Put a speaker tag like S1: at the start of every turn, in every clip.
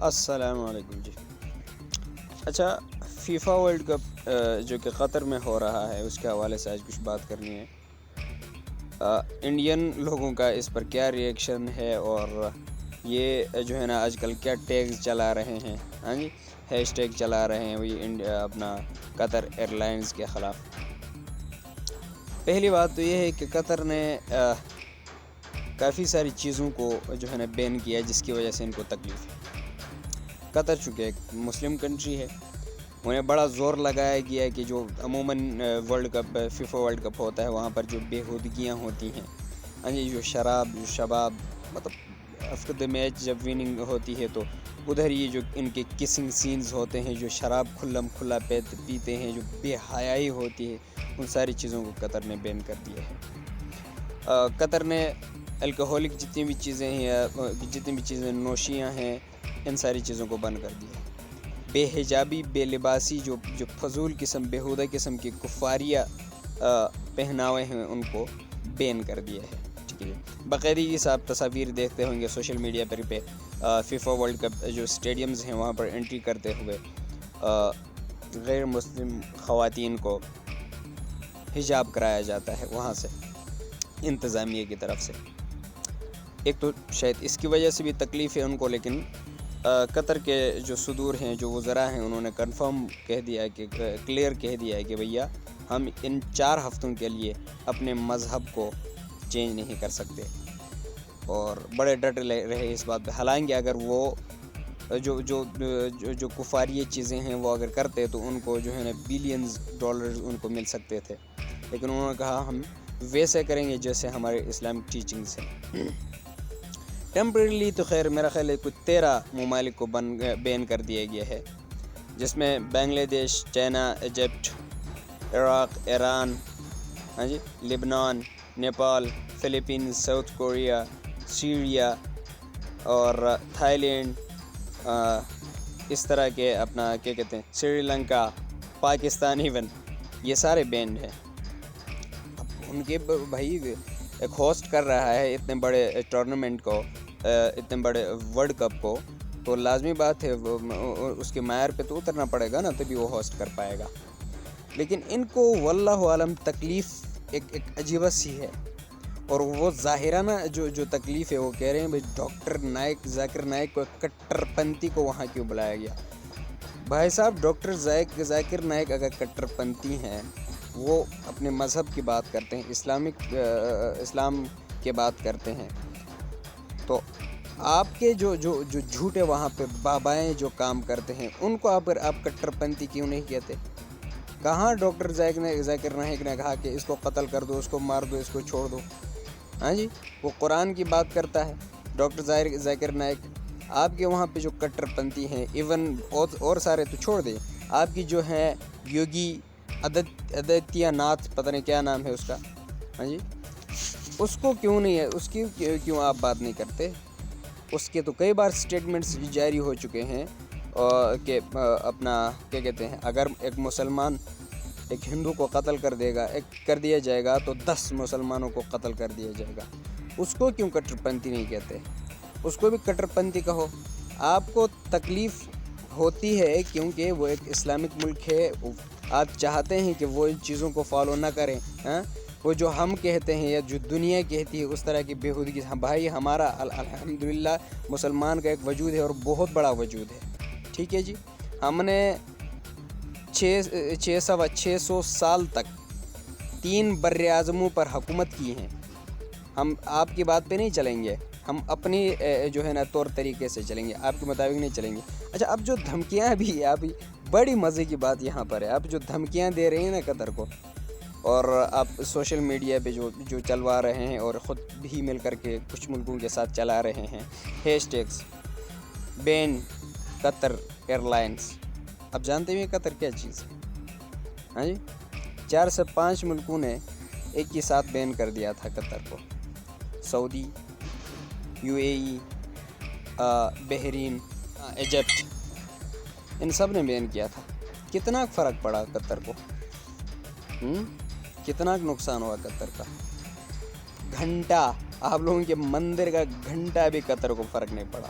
S1: السلام علیکم جی. اچھا، فیفا ورلڈ کپ جو کہ قطر میں ہو رہا ہے اس کے حوالے سے آج کچھ بات کرنی ہے. انڈین لوگوں کا اس پر کیا ریئیکشن ہے اور یہ جو ہے نا آج کل کیا ٹیگز چلا رہے ہیں. ہاں جی، ہیش ٹیگ چلا رہے ہیں وہی اپنا قطر ایئر لائنز کے خلاف. پہلی بات تو یہ ہے کہ قطر نے کافی ساری چیزوں کو جو ہے نا بین کیا جس کی وجہ سے ان کو تکلیف ہے. قطر چونکہ ایک مسلم کنٹری ہے، انہیں بڑا زور لگایا گیا کہ جو عموماً world cup FIFA world cup ہوتا ہے وہاں پر جو بےہودگیاں ہوتی ہیں، ہاں جی، جو شباب مطلب آفٹر دا میچ جب وننگ ہوتی ہے تو ادھر یہ جو ان کے کسنگ سینز ہوتے ہیں، جو شراب کھلا پیتے ہیں، جو بے حیائی ہوتی ہے، ان ساری چیزوں کو قطر نے بین کر دیا ہے. قطر نے الکوہولک جتنی بھی چیزیں نوشیاں ہیں ان ساری چیزوں کو بند کر دیا ہے. بے حجابی، بے لباسی، جو فضول قسم بےہودہ قسم کے کفاریہ پہناوے ہیں ان کو بین کر دیا ہے. ٹھیک ہے، باقاعدگی سے آپ تصاویر دیکھتے ہوں گے سوشل میڈیا پر پہ فیفا ورلڈ کپ جو اسٹیڈیمز ہیں وہاں پر انٹری کرتے ہوئے غیر مسلم خواتین کو حجاب کرایا جاتا ہے وہاں سے انتظامیہ کی طرف سے. ایک تو شاید اس کی وجہ سے بھی تکلیف ہے ان کو، لیکن قطر کے جو صدور ہیں، جو وزراء ہیں، انہوں نے کنفرم کہہ دیا ہے کہ کلیئر کہہ دیا ہے کہ بھیا ہم ان 4 ہفتوں کے لیے اپنے مذہب کو چینج نہیں کر سکتے. اور بڑے ڈٹ رہے اس بات پہ. حالانکہ اگر وہ جو کفاریہ چیزیں ہیں وہ اگر کرتے تو ان کو جو ہے نا بلینز ڈالرز ان کو مل سکتے تھے، لیکن انہوں نے کہا ہم ویسے کریں گے جیسے ہمارے اسلامک ٹیچنگز ہیں. ٹیمپریلی تو خیر میرا خیال ہے کچھ 13 ممالک کو بین کر دیا گیا ہے، جس میں بنگلہ دیش، چائنا، ایجپٹ، عراق، ایران، ہاں جی، لبنان، نیپال، فلپینز، ساؤتھ کوریا، سیریا اور تھائی لینڈ، اس طرح کے اپنا کیا کہتے ہیں سری لنکا، پاکستان، ایون یہ سارے بینڈ ہیں. اب ان کے بھائی ایک ہوسٹ کر رہا ہے اتنے بڑے ٹورنامنٹ کو، اتنے بڑے ورلڈ کپ کو، تو لازمی بات ہے اس کے معیار پہ تو اترنا پڑے گا نا، تبھی وہ ہوسٹ کر پائے گا. لیکن ان کو واللہ عالم تکلیف ایک عجیبہ سی ہے، اور وہ ظاہرانہ جو تکلیف ہے وہ کہہ رہے ہیں بھائی ڈاکٹر نائک، ذاکر نائک کو کٹر پنتھی کو وہاں کیوں بلایا گیا. بھائی صاحب، ڈاکٹر ذاکر نائک اگر کٹر پنتھی ہیں، وہ اپنے مذہب کی بات کرتے ہیں، اسلام کی بات کرتے ہیں، تو آپ کے جو جھوٹے وہاں پہ بابائیں جو کام کرتے ہیں ان کو آپ کٹر پنتھی کیوں نہیں کہتے؟ کہاں ڈاکٹر ذاکر نائک نے کہا کہ اس کو قتل کر دو، اس کو مار دو، اس کو چھوڑ دو؟ ہاں جی، وہ قرآن کی بات کرتا ہے ڈاکٹر ذاکر نائک. آپ کے وہاں پہ جو کٹر پنتھی ہیں، ایون اور سارے تو چھوڑ دیں، آپ کی جو ہے یوگی آدتیہ ناتھ، پتہ نہیں کیا نام ہے اس کا، ہاں جی، اس کو کیوں نہیں ہے، اس کی کیوں آپ بات نہیں کرتے؟ اس کے تو کئی بار سٹیٹمنٹس جاری ہو چکے ہیں کہ اپنا کیا کہتے ہیں اگر ایک مسلمان ایک ہندو کو قتل کر دیا جائے گا تو 10 مسلمانوں کو قتل کر دیا جائے گا. اس کو کیوں کٹر پنتھی نہیں کہتے؟ اس کو بھی کٹر پنتھی کہو. آپ کو تکلیف ہوتی ہے کیونکہ وہ ایک اسلامک ملک ہے، آپ چاہتے ہیں کہ وہ ان چیزوں کو فالو نہ کریں. وہ جو ہم کہتے ہیں یا جو دنیا کہتی ہے اس طرح کی بےہودگی، بھائی ہمارا الحمدللہ مسلمان کا ایک وجود ہے اور بہت بڑا وجود ہے. ٹھیک ہے جی، ہم نے 600 سال تک 3 براعظموں پر حکومت کی ہیں. ہم آپ کی بات پہ نہیں چلیں گے، ہم اپنی جو ہے نا طور طریقے سے چلیں گے، آپ کے مطابق نہیں چلیں گے. اچھا، اب جو دھمکیاں بھی آپ بڑی مزے کی بات یہاں پر ہے، آپ جو دھمکیاں دے رہے ہیں نا قطر کو، اور آپ سوشل میڈیا پہ جو چلوا رہے ہیں اور خود بھی مل کر کے کچھ ملکوں کے ساتھ چلا رہے ہیں ہیش ٹیگس بین قطر ایئر لائنس. اب جانتے ہیں قطر کیا چیز ہے؟ ہاں جی، 4 سے 5 ملکوں نے ایک ہی ساتھ بین کر دیا تھا قطر کو. سعودی، UAE، بحرین، ایجپٹ، ان سب نے بین کیا تھا. کتنا فرق پڑا قطر کو؟ کتنا نقصان ہوا قطر کا؟ گھنٹہ، آپ لوگوں کے مندر کا گھنٹہ بھی قطر کو فرق نہیں پڑا.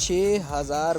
S1: 6000